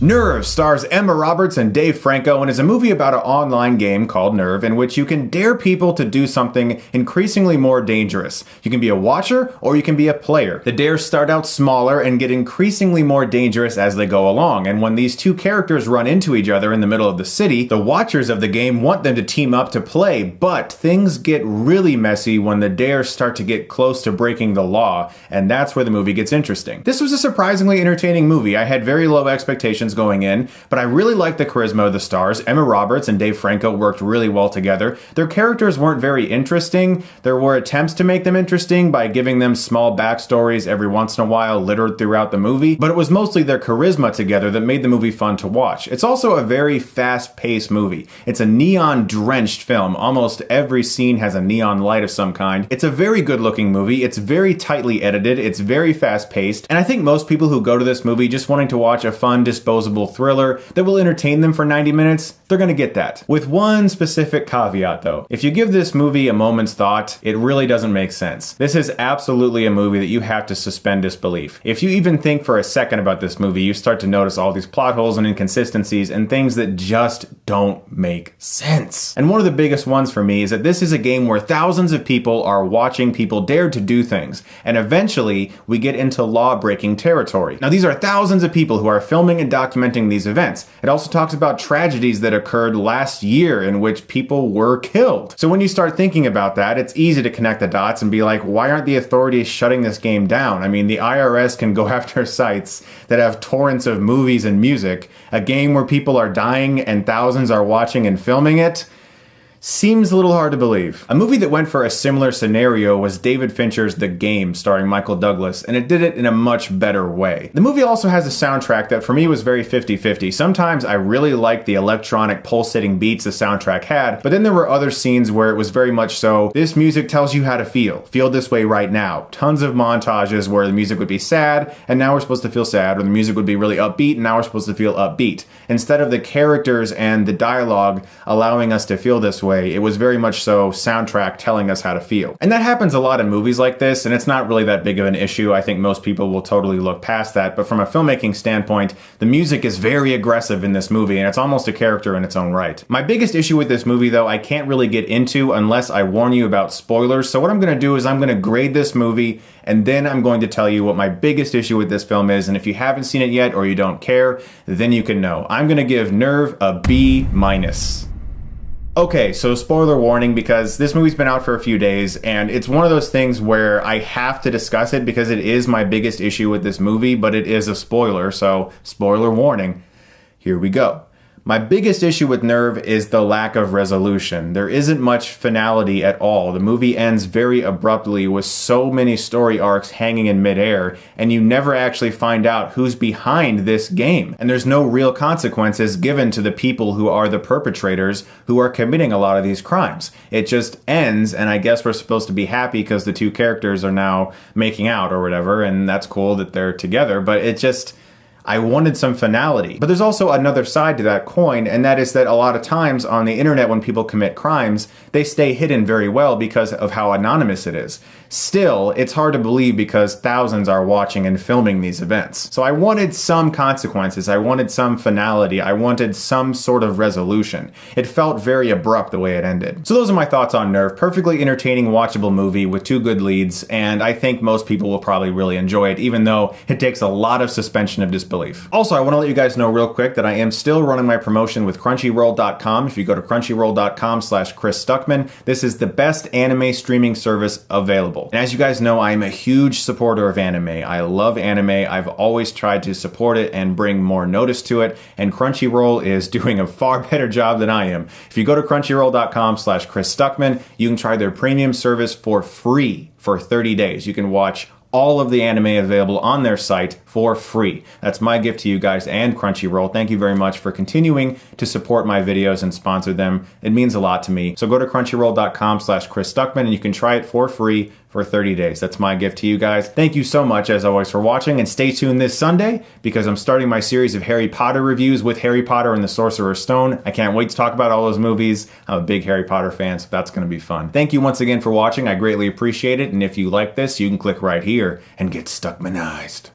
Nerve stars Emma Roberts and Dave Franco and is a movie about an online game called Nerve in which you can dare people to do something increasingly more dangerous. You can be a watcher or you can be a player. The dares start out smaller and get increasingly more dangerous as they go along, and when these two characters run into each other in the middle of the city, the watchers of the game want them to team up to play, but things get really messy when the dares start to get close to breaking the law, and that's where the movie gets interesting. This was a surprisingly entertaining movie. I had very low expectations going in, but I really liked the charisma of the stars. Emma Roberts and Dave Franco worked really well together. Their characters weren't very interesting. There were attempts to make them interesting by giving them small backstories every once in a while littered throughout the movie, but it was mostly their charisma together that made the movie fun to watch. It's also a very fast-paced movie. It's a neon-drenched film. Almost every scene has a neon light of some kind. It's a very good-looking movie. It's very tightly edited. It's very fast-paced, and I think most people who go to this movie just wanting to watch a fun, disposable thriller that will entertain them for 90 minutes, they're gonna get that. With one specific caveat though. If you give this movie a moment's thought, it really doesn't make sense. This is absolutely a movie that you have to suspend disbelief. If you even think for a second about this movie, you start to notice all these plot holes and inconsistencies and things that just don't make sense. And one of the biggest ones for me is that this is a game where thousands of people are watching people dare to do things, and eventually we get into law-breaking territory. Now these are thousands of people who are filming and documenting these events. It also talks about tragedies that occurred last year in which people were killed. So when you start thinking about that, it's easy to connect the dots and be like, why aren't the authorities shutting this game down? I mean, the IRS can go after sites that have torrents of movies and music. A game where people are dying and thousands are watching and filming it seems a little hard to believe. A movie that went for a similar scenario was David Fincher's The Game, starring Michael Douglas, and it did it in a much better way. The movie also has a soundtrack that for me was very 50-50. Sometimes I really liked the electronic pulsating beats the soundtrack had, but then there were other scenes where it was very much so, this music tells you how to feel. Feel this way right now. Tons of montages where the music would be sad, and now we're supposed to feel sad, or the music would be really upbeat, and now we're supposed to feel upbeat. Instead of the characters and the dialogue allowing us to feel this way, it was very much so soundtrack telling us how to feel. And that happens a lot in movies like this, and it's not really that big of an issue. I think most people will totally look past that, but from a filmmaking standpoint, the music is very aggressive in this movie, and it's almost a character in its own right. My biggest issue with this movie, though, I can't really get into unless I warn you about spoilers, so what I'm gonna do is I'm gonna grade this movie, and then I'm going to tell you what my biggest issue with this film is, and if you haven't seen it yet or you don't care, then you can know. I'm gonna give Nerve a B-. Okay, so spoiler warning, because this movie's been out for a few days, and it's one of those things where I have to discuss it because it is my biggest issue with this movie, but it is a spoiler, so spoiler warning. Here we go. My biggest issue with Nerve is the lack of resolution. There isn't much finality at all. The movie ends very abruptly with so many story arcs hanging in midair, and you never actually find out who's behind this game. And there's no real consequences given to the people who are the perpetrators who are committing a lot of these crimes. It just ends, and I guess we're supposed to be happy because the two characters are now making out or whatever, and that's cool that they're together, but it just... I wanted some finality. But there's also another side to that coin, and that is that a lot of times on the internet when people commit crimes, they stay hidden very well because of how anonymous it is. Still, it's hard to believe because thousands are watching and filming these events. So I wanted some consequences, I wanted some finality, I wanted some sort of resolution. It felt very abrupt the way it ended. So those are my thoughts on Nerve. Perfectly entertaining, watchable movie with two good leads, and I think most people will probably really enjoy it, even though it takes a lot of suspension of disbelief. Also, I want to let you guys know real quick that I am still running my promotion with Crunchyroll.com. If you go to Crunchyroll.com/Chris Stuckmann, this is the best anime streaming service available. And as you guys know, I am a huge supporter of anime. I love anime. I've always tried to support it and bring more notice to it, and Crunchyroll is doing a far better job than I am. If you go to Crunchyroll.com/Chris Stuckmann, you can try their premium service for free for 30 days. You can watch all of the anime available on their site for free. That's my gift to you guys and Crunchyroll. Thank you very much for continuing to support my videos and sponsor them. It means a lot to me. So go to Crunchyroll.com/Chris Stuckmann and you can try it for free for 30 days. That's my gift to you guys. Thank you so much, as always, for watching, and stay tuned this Sunday because I'm starting my series of Harry Potter reviews with Harry Potter and the Sorcerer's Stone. I can't wait to talk about all those movies. I'm a big Harry Potter fan, so that's going to be fun. Thank you once again for watching. I greatly appreciate it, and if you like this, you can click right here and get Stuckmanized.